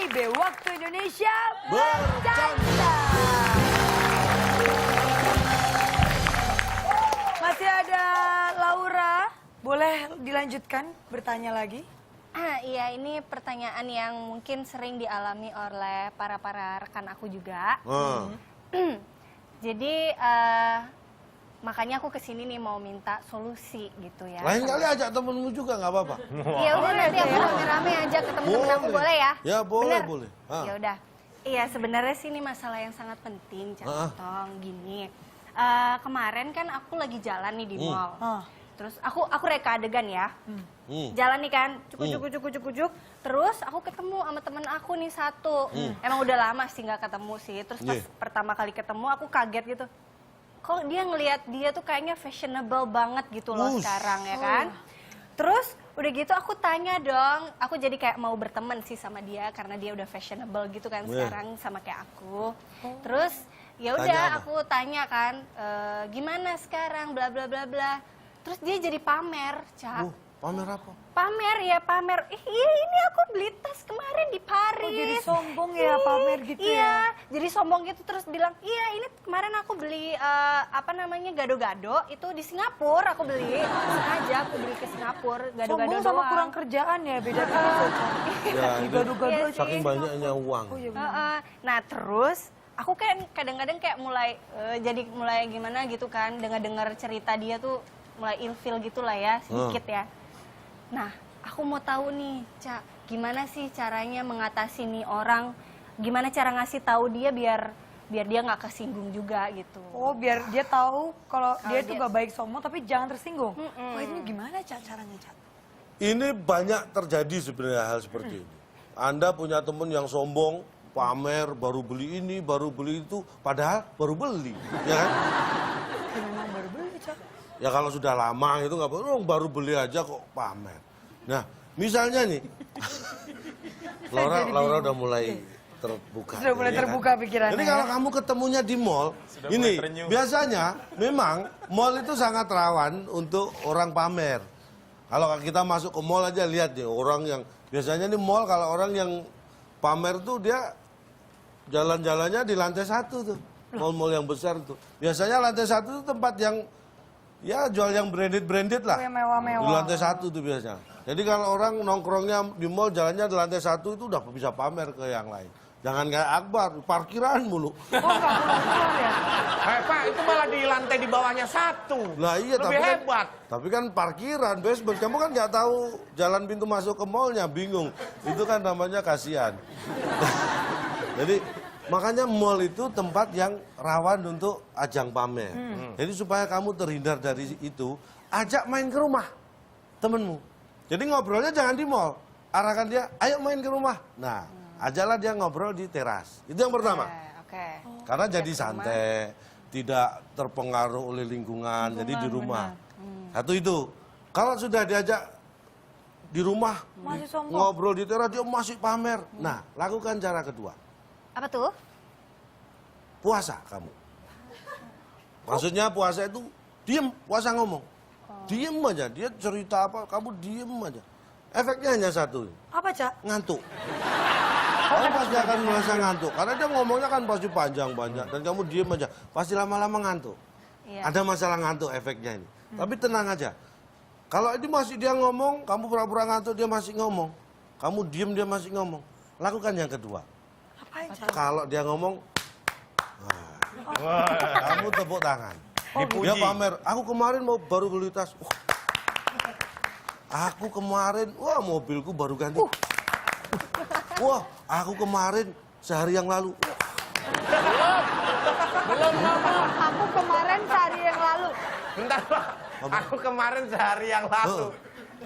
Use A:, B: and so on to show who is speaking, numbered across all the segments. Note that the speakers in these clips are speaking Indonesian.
A: WIB Waktu Indonesia
B: Bercanda.
A: Masih ada Laura, boleh dilanjutkan bertanya lagi?
C: Iya, ini pertanyaan yang mungkin sering dialami oleh para rekan aku juga. Jadi makanya aku kesini nih mau minta solusi gitu ya.
B: Lain kali ajak temenmu juga nggak apa-apa.
C: Iya udah nanti aku rame-rame aja ke temen-temen aku, boleh ya?
B: Ya boleh,
C: Bener?
B: boleh.
C: Ya udah. Iya sebenarnya sih ini masalah yang sangat penting, Tong. Gini, kemarin kan aku lagi jalan nih di mall. Terus aku reka adegan ya. Jalan nih kan, cukup. Terus aku ketemu sama temen aku nih satu. Emang udah lama sih nggak ketemu sih. Terus pas pertama kali ketemu aku kaget gitu. Kok dia ngelihat dia tuh kayaknya fashionable banget gitu loh sekarang ya kan. Terus udah gitu aku tanya dong, aku jadi kayak mau berteman sih sama dia karena dia udah fashionable gitu kan sekarang sama kayak aku. Terus ya udah aku tanya kan, gimana sekarang bla bla bla bla. Terus dia jadi pamer, Cak.
B: Pamer apa?
C: Pamer. Iya ini aku beli tas kemarin di Paris.
A: Oh jadi sombong ya pamer gitu ya?
C: Iya, jadi sombong gitu terus bilang, iya ini kemarin aku beli gado-gado itu di Singapura aku beli. Sengaja aku beli ke Singapura, gado-gado
A: Sombong sama
C: doang.
A: kurang kerjaan ya, beda gitu.
B: Ya,
A: Gado-gado aja.
B: saking banyaknya uang.
C: Nah terus aku kayak kadang-kadang kayak mulai gimana gitu kan, dengar cerita dia tuh mulai ilfil gitulah ya sedikit ya. Nah, aku mau tahu nih, Cak, gimana sih caranya mengatasi nih orang? Gimana cara ngasih tahu dia biar dia nggak kesinggung juga gitu?
A: Oh, biar dia tahu kalau dia itu gak baik sombong tapi jangan tersinggung. Wah, ini gimana Cak caranya, Cak?
B: Ini banyak terjadi sebenarnya hal seperti ini. Anda punya teman yang sombong, pamer, baru beli ini, baru beli itu, padahal baru beli, ya kan?
A: Ya, memang baru beli, Cak.
B: Ya kalau sudah lama itu nggak perlu, baru beli aja kok pamer. Nah, misalnya nih, Laura udah mulai terbuka.
A: Sudah mulai terbuka pikirannya.
B: Jadi kalau kamu ketemunya di mall, ini biasanya memang mall itu sangat rawan untuk orang pamer. Kalau kita masuk ke mall aja lihat nih orang yang biasanya nih mall kalau orang yang pamer tuh dia jalan-jalannya di lantai 1 tuh, mall-mall yang besar tuh. Biasanya lantai 1 itu tempat yang ya jual yang branded lah.
A: Yang mewah-mewah.
B: Di lantai 1 tuh biasanya. Jadi kalau orang nongkrongnya di mall jalannya di lantai 1 itu udah bisa pamer ke yang lain. Jangan kayak Akbar, parkiran mulu.
A: Oh, nggak pulang-pulang ya?
D: Pak, itu malah di lantai di bawahnya 1.
B: Lah iya,
D: Lebih hebat.
B: Tapi kan parkiran, basement. Kamu kan nggak tahu jalan pintu masuk ke mallnya, bingung. Itu kan namanya kasihan. Jadi makanya mall itu tempat yang rawan untuk ajang pamer. Jadi supaya kamu terhindar dari itu, ajak main ke rumah temenmu. Jadi ngobrolnya jangan di mall. Arahkan dia, ayo main ke rumah. Nah, ajaklah dia ngobrol di teras. Itu yang pertama.
C: Oke.
B: Karena jadi santai, tidak terpengaruh oleh lingkungan, jadi di rumah. Satu itu. Kalau sudah diajak di rumah,
A: Masih sombong.
B: ngobrol di teras, dia masih pamer. Nah, lakukan cara kedua.
C: Apa tuh?
B: Puasa kamu. Maksudnya puasa itu diem, puasa ngomong. Diem aja, dia cerita apa, kamu diem aja. Efeknya hanya satu,
A: Apa, Cak?
B: ngantuk. Kamu pasti akan merasa ngantuk, karena dia ngomongnya kan pasti panjang banyak dan kamu diem aja, pasti lama-lama ngantuk.
C: Iya.
B: Ada masalah ngantuk efeknya ini. Tapi tenang aja. Kalau ini masih dia ngomong, kamu pura-pura ngantuk, dia masih ngomong. Kamu diem, dia masih ngomong. Lakukan yang kedua.
A: Apain, Cak?
B: Kalau dia ngomong, kamu tepuk tangan. Dia pamer, aku kemarin mau baru beli tas. Aku kemarin, wah mobilku baru ganti. Wah, aku kemarin sehari yang lalu.
D: Belum ngomong.
A: Aku kemarin sehari yang lalu.
D: Bentar, Pak. Aku kemarin sehari yang lalu.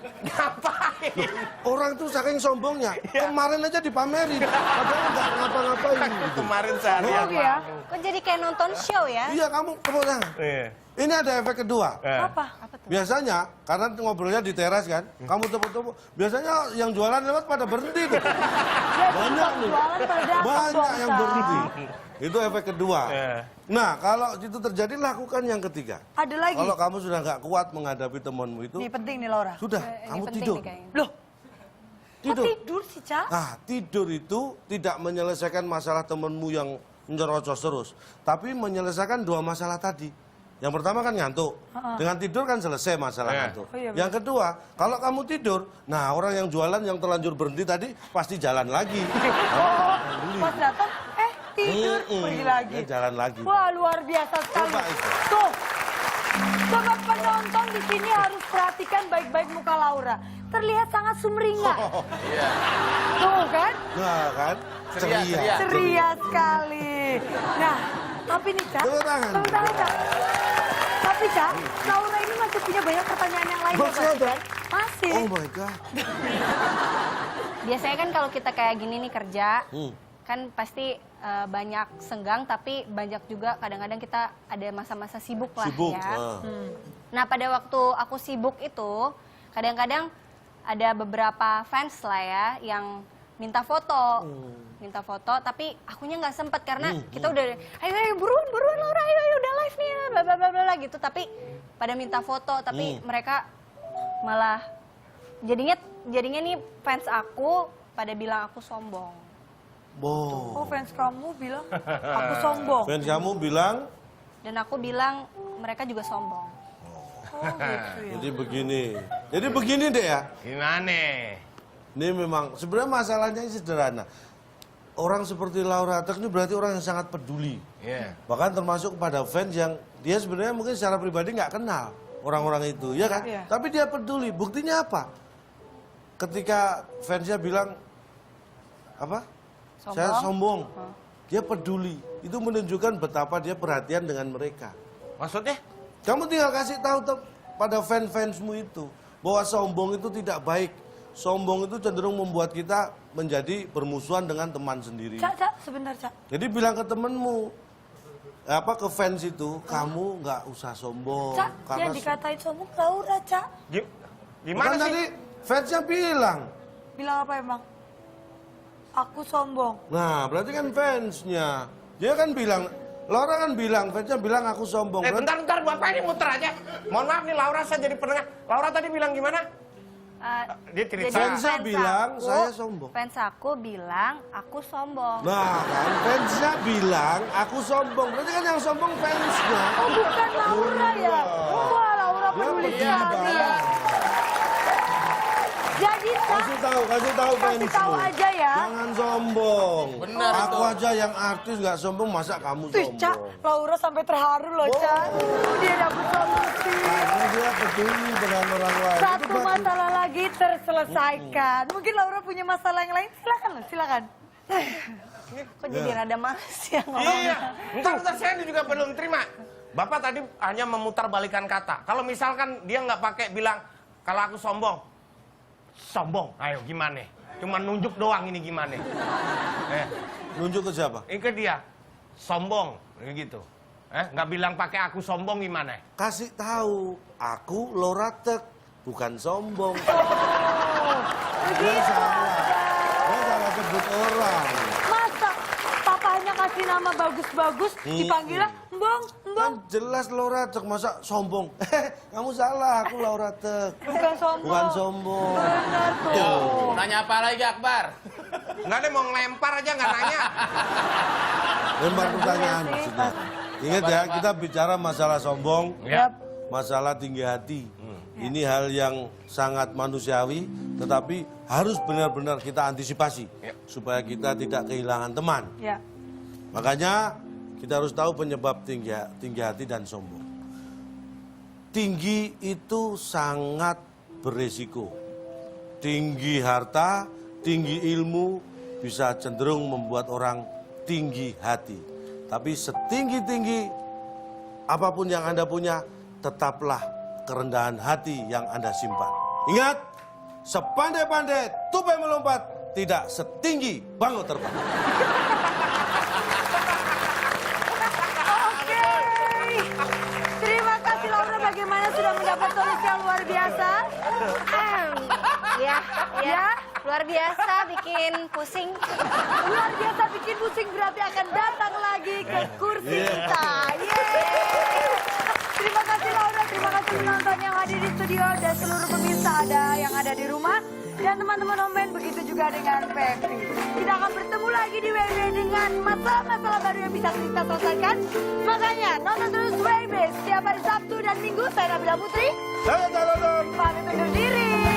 D: Ngapain?
B: Orang tuh saking sombongnya, kemarin aja dipamerin. Padahal nggak ngapa-ngapain.
D: Aku
B: Gitu.
D: kemarin sehari yang
A: ya?
D: lalu.
C: Kok jadi kayak nonton show ya?
B: Iya, kamu tepuk tangan.
D: Iya.
B: Ini ada efek kedua.
A: Apa?
B: Biasanya, karena ngobrolnya di teras kan, kamu tepuk-tepuk. Biasanya yang jualan lewat pada berhenti tuh. Banyak nih.
A: Jualan pada
B: Banyak yang berhenti. Itu efek kedua.
D: Iya.
B: Nah, kalau itu terjadi, lakukan yang ketiga.
A: Ada lagi?
B: Kalau kamu sudah nggak kuat menghadapi temanmu itu,
A: Ini penting nih, Laura.
B: sudah,
C: Ini
B: kamu
C: penting
B: tidur.
C: nih kayaknya.
A: Loh,
B: Tidur.
A: Tidur sih, Cak.
B: Nah, tidur itu tidak menyelesaikan masalah temenmu yang nyerocos terus. Tapi menyelesaikan dua masalah tadi. Yang pertama kan ngantuk. Dengan tidur kan selesai masalah ngantuk.
A: Oh, iya,
B: yang kedua, kalau kamu tidur, nah orang yang jualan yang terlanjur berhenti tadi pasti jalan lagi.
A: Pas datang, tidur, pergi lagi.
B: Jalan lagi.
A: Wah, luar biasa sekali.
B: Coba itu.
A: Tuh, sobat penonton di sini harus perhatikan baik-baik muka Laura. Terlihat sangat sumringah. Tuh kan,
B: Nah kan, ceria.
A: ceria sekali. Nah, tapi nih, Cak.
B: Tepuk tangan.
A: Tepuk tangan, Cak. Tapi, Cak, Laura ini masih punya banyak pertanyaan yang lain.
B: Masih ada?
A: Masih.
B: Oh my God.
C: Biasanya kan kalau kita kayak gini nih kerja, kan pasti banyak senggang, tapi banyak juga kadang-kadang kita ada masa-masa sibuk lah
B: Sibuk.
C: ya. Nah, pada waktu aku sibuk itu, kadang-kadang ada beberapa fans lah ya yang minta foto. Minta foto, tapi akunya nggak sempet karena kita udah, ayo buruan Laura, ayo udah live nih, bla bla bla bla gitu. Tapi pada minta foto, tapi mereka malah jadinya nih fans aku pada bilang aku sombong.
A: Oh, fans kamu bilang aku sombong.
B: Fans kamu bilang,
C: Dan aku bilang mereka juga sombong.
A: Oh, gitu ya.
B: jadi begini deh ya.
D: Gimana?
B: Ini memang sebenarnya masalahnya sederhana. Orang seperti Laura Atek ini berarti orang yang sangat peduli.
D: Iya.
B: Bahkan termasuk kepada fans yang dia sebenarnya mungkin secara pribadi nggak kenal orang-orang itu, ya kan?
A: Iya.
B: Tapi dia peduli. Buktinya apa? Ketika fansnya bilang apa? Saya sombong. Dia peduli. Itu menunjukkan betapa dia perhatian dengan mereka.
D: Maksudnya?
B: Kamu tinggal kasih tahu pada fans-fansmu itu bahwa sombong itu tidak baik. Sombong itu cenderung membuat kita menjadi bermusuhan dengan teman sendiri.
A: Cak, sebentar, Cak.
B: Jadi bilang ke temenmu, ke fans itu, kamu nggak usah sombong.
A: Cak, yang dikatain sombong Laura, Cak.
D: Gimana
B: Bukan
D: sih?
B: tadi fansnya bilang.
A: Bilang apa emang? Aku sombong.
B: Nah, berarti kan fansnya. Dia kan bilang, Laura kan bilang, fansnya bilang aku sombong.
D: Bentar, Bapak ini muter aja. Mohon maaf nih Laura, saya jadi pendengar. Laura tadi bilang gimana? Dia cerita.
B: Fansnya bilang, saya sombong.
C: Fans aku bilang aku sombong.
B: Nah, kan fansnya bilang aku sombong. Berarti kan yang sombong fansnya.
A: Oh, bukan Laura ya? Wah, Laura peduli sekali. Jadi, Cak,
B: Kasih tahu
A: kasih tahu
B: fansmu.
A: aja ya.
B: Jangan sombong.
D: Benar
B: Aku
D: itu.
B: aja yang artis nggak sombong, masa kamu
A: Tuh, Cak,
B: sombong?
A: Laura sampai terharu loh, Cak. Dia dapet solusi.
B: Karena dia peduli dengan orang lain. Itu
A: Satu
B: bagus.
A: masalah lagi terselesaikan. Mungkin Laura punya masalah yang lain. Silakan.
C: Kok jadi rada males ya ngomongnya?
D: Iya. Bentar, saya juga belum terima. Bapak tadi hanya memutar balikan kata. Kalau misalkan dia nggak pakai bilang, kalau aku sombong. Sombong, ayo gimana? Cuma nunjuk doang ini gimana?
B: Nunjuk ke siapa?
D: Ini ke dia, sombong, gitu. Nggak bilang pakai aku sombong gimana?
B: Kasih tahu, aku Laura Tek, bukan sombong. Dia salah. Dia salah sebut orang.
A: Masa papanya kasih nama bagus-bagus, dipanggilnya Mbong.
B: Kan jelas Laura Tek, masa sombong? Kamu salah, aku Laura Tek.
A: Bukan sombong.
B: Bukan sombong.
A: Benar tuh.
E: Nanya apa lagi Akbar?
D: Nggak ada, mau ngelempar aja nggak nanya.
B: Lempar pertanyaan maksudnya. Ingat ya, kita bicara masalah sombong,
D: Ya.
B: masalah tinggi hati. Ini hal yang sangat manusiawi, tetapi harus benar-benar kita antisipasi supaya kita tidak kehilangan teman.
A: Ya.
B: Makanya kita harus tahu penyebab tinggi hati dan sombong. Tinggi itu sangat beresiko. Tinggi harta, tinggi ilmu bisa cenderung membuat orang tinggi hati. Tapi setinggi-tinggi apapun yang Anda punya, tetaplah kerendahan hati yang Anda simpan. Ingat, sepandai-pandai tupai melompat, tidak setinggi bangau terbang.
A: Oke. Terima kasih Laura, bagaimana sudah mendapat solusi yang luar biasa?
C: Ya, luar biasa bikin pusing.
A: Luar biasa bikin pusing, berarti akan datang lagi ke kursi kita. Yeay. Terima kasih Laura, terima kasih penonton yang hadir di studio dan seluruh pemirsa yang ada di rumah. Dan teman-teman Omen begitu juga dengan Pepi. Kita akan bertemu lagi di WB dengan masalah-masalah baru yang bisa kita selesaikan. Makanya nonton terus WB setiap hari Sabtu dan Minggu. Saya Nabila Putri.
B: Saya Jalodon.
A: Pamit undur diri.